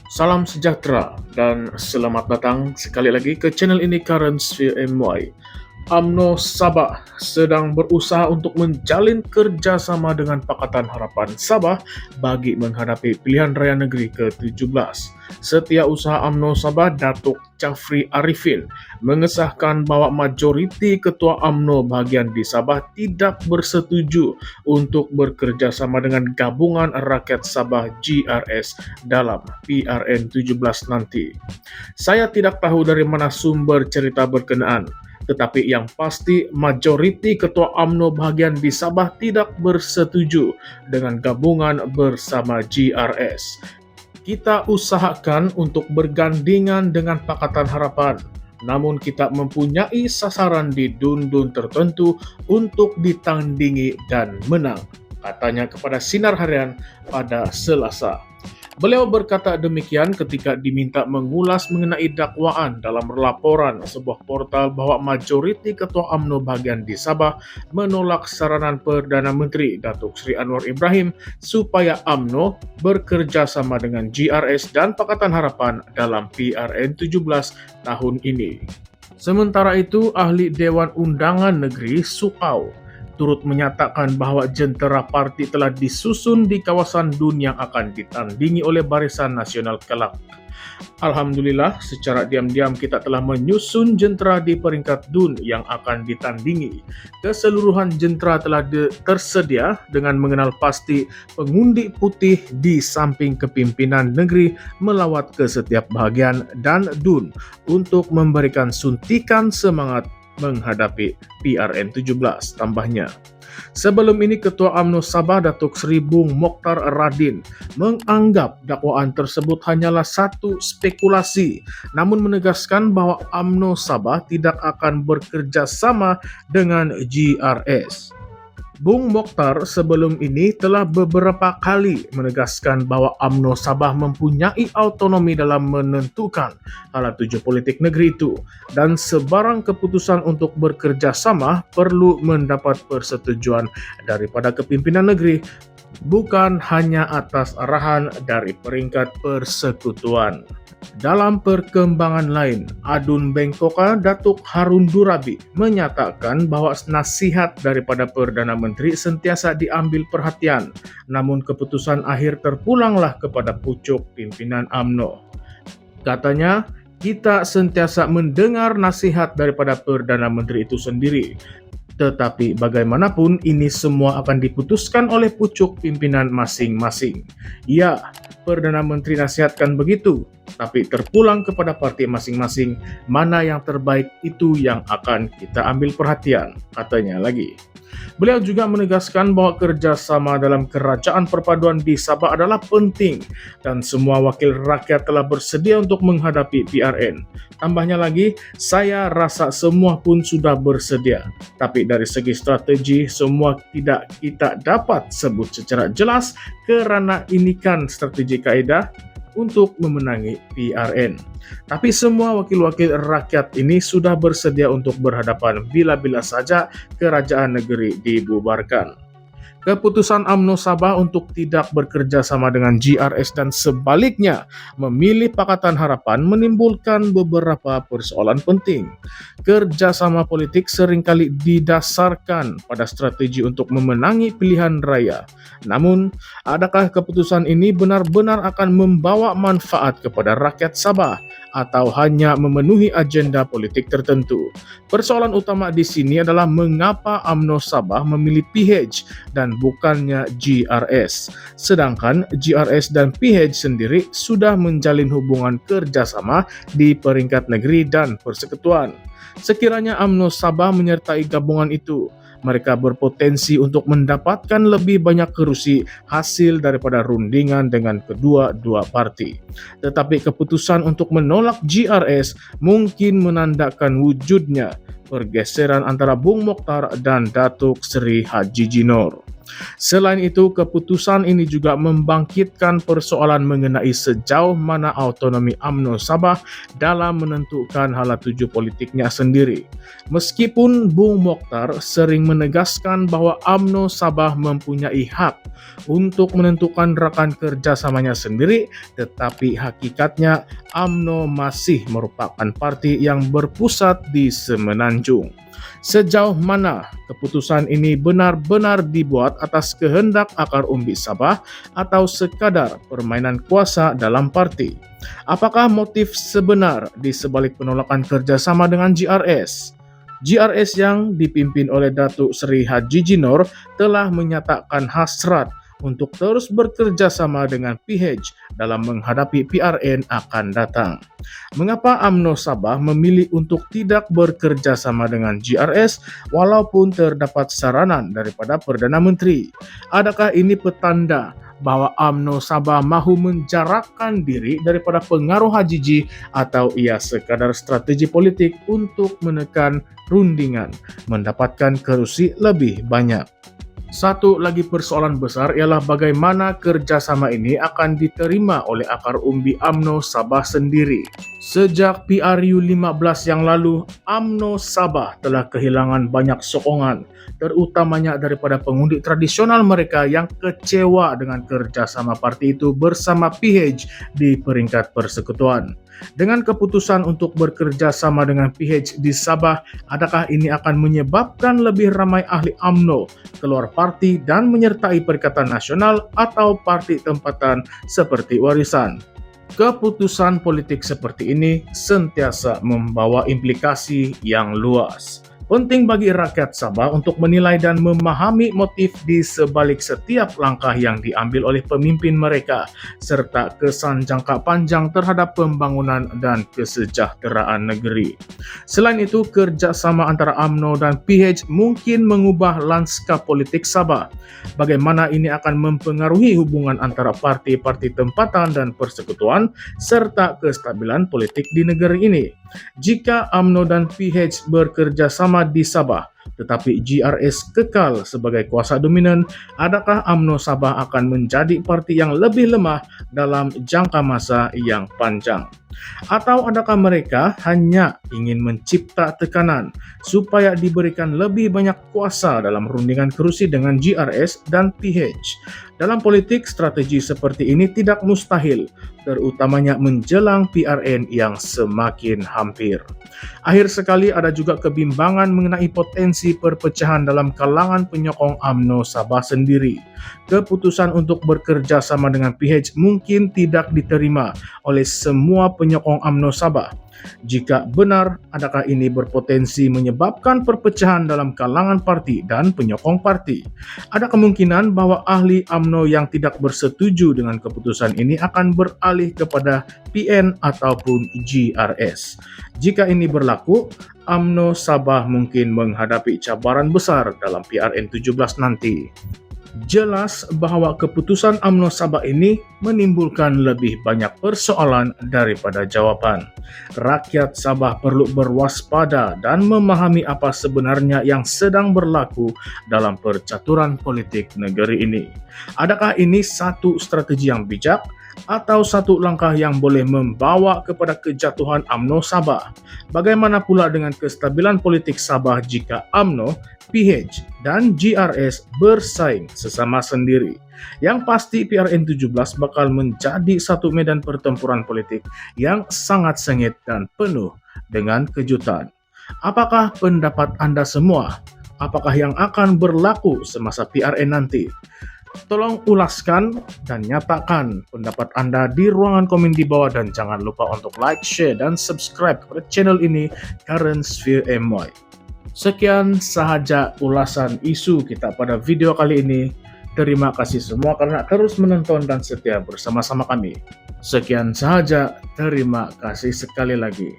Salam sejahtera dan selamat datang sekali lagi ke channel ini Currency MY. UMNO Sabah sedang berusaha untuk menjalin kerjasama dengan Pakatan Harapan Sabah bagi menghadapi pilihan raya negeri ke-17. Setiausaha UMNO Sabah Datuk Chafri Arifin mengesahkan bahwa majoriti ketua UMNO bahagian di Sabah tidak bersetuju untuk bekerja sama dengan Gabungan Rakyat Sabah GRS dalam PRN 17 nanti. Saya tidak tahu dari mana sumber cerita berkenaan, tetapi yang pasti majoriti ketua UMNO bahagian di Sabah tidak bersetuju dengan gabungan bersama GRS. Kita usahakan untuk bergandingan dengan Pakatan Harapan, namun kita mempunyai sasaran di dun-dun tertentu untuk ditandingi dan menang, katanya kepada Sinar Harian pada Selasa. Beliau berkata demikian ketika diminta mengulas mengenai dakwaan dalam laporan sebuah portal bahwa majoriti ketua UMNO bahagian di Sabah menolak saranan Perdana Menteri Datuk Seri Anwar Ibrahim supaya UMNO bekerja sama dengan GRS dan Pakatan Harapan dalam PRN 17 tahun ini. Sementara itu, ahli Dewan Undangan Negeri Suau turut menyatakan bahwa jentera parti telah disusun di kawasan DUN yang akan ditandingi oleh Barisan Nasional Kelak. Alhamdulillah, secara diam-diam kita telah menyusun jentera di peringkat DUN yang akan ditandingi. Keseluruhan jentera telah tersedia dengan mengenal pasti pengundi putih di samping kepimpinan negeri melawat ke setiap bahagian dan DUN untuk memberikan suntikan semangat menghadapi PRN 17, tambahnya. Sebelum ini, Ketua UMNO Sabah Datuk Seri Bung Mokhtar Radin menganggap dakwaan tersebut hanyalah satu spekulasi, namun menegaskan bahwa UMNO Sabah tidak akan bekerja sama dengan GRS. Bung Mokhtar sebelum ini telah beberapa kali menegaskan bahwa UMNO Sabah mempunyai autonomi dalam menentukan alat tuju politik negeri itu, dan sebarang keputusan untuk bekerja sama perlu mendapat persetujuan daripada kepimpinan negeri, bukan hanya atas arahan dari peringkat persekutuan. Dalam perkembangan lain, Adun Bengkoka Datuk Harun Durabi menyatakan bahwa nasihat daripada Perdana Menteri sentiasa diambil perhatian, namun keputusan akhir terpulanglah kepada pucuk pimpinan UMNO. Katanya, kita sentiasa mendengar nasihat daripada Perdana Menteri itu sendiri, tetapi bagaimanapun ini semua akan diputuskan oleh pucuk pimpinan masing-masing. Ya, Perdana Menteri nasihatkan begitu, tapi terpulang kepada parti masing-masing mana yang terbaik itu yang akan kita ambil perhatian, katanya lagi. Beliau juga menegaskan bahwa kerjasama dalam kerajaan perpaduan di Sabah adalah penting dan semua wakil rakyat telah bersedia untuk menghadapi PRN. Tambahnya lagi, saya rasa semua pun sudah bersedia, tapi dari segi strategi semua tidak kita dapat sebut secara jelas kerana ini kan strategi kaedah untuk memenangi PRN. Tapi semua wakil-wakil rakyat ini sudah bersedia untuk berhadapan bila-bila saja kerajaan negeri dibubarkan. Keputusan UMNO Sabah untuk tidak bekerja sama dengan GRS dan sebaliknya memilih Pakatan Harapan menimbulkan beberapa persoalan penting. Kerjasama politik seringkali didasarkan pada strategi untuk memenangi pilihan raya. Namun, adakah keputusan ini benar-benar akan membawa manfaat kepada rakyat Sabah atau hanya memenuhi agenda politik tertentu? Persoalan utama di sini adalah mengapa UMNO Sabah memilih PH dan bukannya GRS. Sedangkan GRS dan PH sendiri sudah menjalin hubungan kerjasama di peringkat negeri dan persekutuan. Sekiranya UMNO Sabah menyertai gabungan itu, mereka berpotensi untuk mendapatkan lebih banyak kerusi hasil daripada rundingan dengan kedua-dua parti. Tetapi keputusan untuk menolak GRS mungkin menandakan wujudnya pergeseran antara Bung Mokhtar dan Datuk Seri Haji Jinor. Selain itu, keputusan ini juga membangkitkan persoalan mengenai sejauh mana otonomi UMNO Sabah dalam menentukan hala tuju politiknya sendiri. Meskipun Bung Mokhtar sering menegaskan bahwa UMNO Sabah mempunyai hak untuk menentukan rekan kerjasamanya sendiri, tetapi hakikatnya UMNO masih merupakan parti yang berpusat di Semenanjung. Sejauh mana keputusan ini benar-benar dibuat atas kehendak akar umbi Sabah atau sekadar permainan kuasa dalam parti? Apakah motif sebenar di sebalik penolakan kerjasama dengan GRS? GRS yang dipimpin oleh Datuk Seri Haji Jinor telah menyatakan hasrat untuk terus bekerja sama dengan PH dalam menghadapi PRN akan datang. Mengapa UMNO Sabah memilih untuk tidak bekerja sama dengan GRS walaupun terdapat saranan daripada Perdana Menteri? Adakah ini petanda bahwa UMNO Sabah mahu menjarakkan diri daripada pengaruh Haji atau ia sekadar strategi politik untuk menekan rundingan mendapatkan kerusi lebih banyak? Satu lagi persoalan besar ialah bagaimana kerjasama ini akan diterima oleh akar umbi UMNO Sabah sendiri. Sejak PRU 15 yang lalu, UMNO Sabah telah kehilangan banyak sokongan, terutamanya daripada pengundi tradisional mereka yang kecewa dengan kerjasama parti itu bersama PH di peringkat persekutuan. Dengan keputusan untuk bekerja sama dengan PH di Sabah, adakah ini akan menyebabkan lebih ramai ahli UMNO keluar parti dan menyertai Perikatan Nasional atau parti tempatan seperti Warisan? Keputusan politik seperti ini sentiasa membawa implikasi yang luas. Penting bagi rakyat Sabah untuk menilai dan memahami motif di sebalik setiap langkah yang diambil oleh pemimpin mereka, serta kesan jangka panjang terhadap pembangunan dan kesejahteraan negeri. Selain itu, kerjasama antara UMNO dan PH mungkin mengubah lanskap politik Sabah. Bagaimana ini akan mempengaruhi hubungan antara parti-parti tempatan dan persekutuan, serta kestabilan politik di negeri ini. Jika UMNO dan PH bekerja sama di Sabah, tetapi GRS kekal sebagai kuasa dominan, adakah UMNO Sabah akan menjadi parti yang lebih lemah dalam jangka masa yang panjang? Atau adakah mereka hanya ingin mencipta tekanan supaya diberikan lebih banyak kuasa dalam rundingan kerusi dengan GRS dan PH? Dalam politik, strategi seperti ini tidak mustahil, terutamanya menjelang PRN yang semakin hampir. Akhir sekali, ada juga kebimbangan mengenai potensi perpecahan dalam kalangan penyokong UMNO Sabah sendiri. Keputusan untuk bekerja sama dengan PH mungkin tidak diterima oleh semua penyokong UMNO Sabah. Jika benar, adakah ini berpotensi menyebabkan perpecahan dalam kalangan parti dan penyokong parti? Ada kemungkinan bahwa ahli UMNO yang tidak bersetuju dengan keputusan ini akan beralih kepada PN ataupun GRS. Jika ini berlaku, UMNO Sabah mungkin menghadapi cabaran besar dalam PRN 17 nanti. Jelas bahwa keputusan UMNO Sabah ini menimbulkan lebih banyak persoalan daripada jawaban. Rakyat Sabah perlu berwaspada dan memahami apa sebenarnya yang sedang berlaku dalam percaturan politik negeri ini. Adakah ini satu strategi yang bijak atau satu langkah yang boleh membawa kepada kejatuhan UMNO Sabah? Bagaimana pula dengan kestabilan politik Sabah jika UMNO, PH, dan GRS bersaing sesama sendiri? Yang pasti PRN 17 bakal menjadi satu medan pertempuran politik yang sangat sengit dan penuh dengan kejutan. Apakah pendapat Anda semua? Apakah yang akan berlaku semasa PRN nanti? Tolong ulaskan dan nyatakan pendapat Anda di ruangan komen di bawah, dan jangan lupa untuk like, share, dan subscribe kepada channel ini, Current Sphere MY. Sekian sahaja ulasan isu kita pada video kali ini. Terima kasih semua karena terus menonton dan setia bersama-sama kami. Sekian sahaja, terima kasih sekali lagi.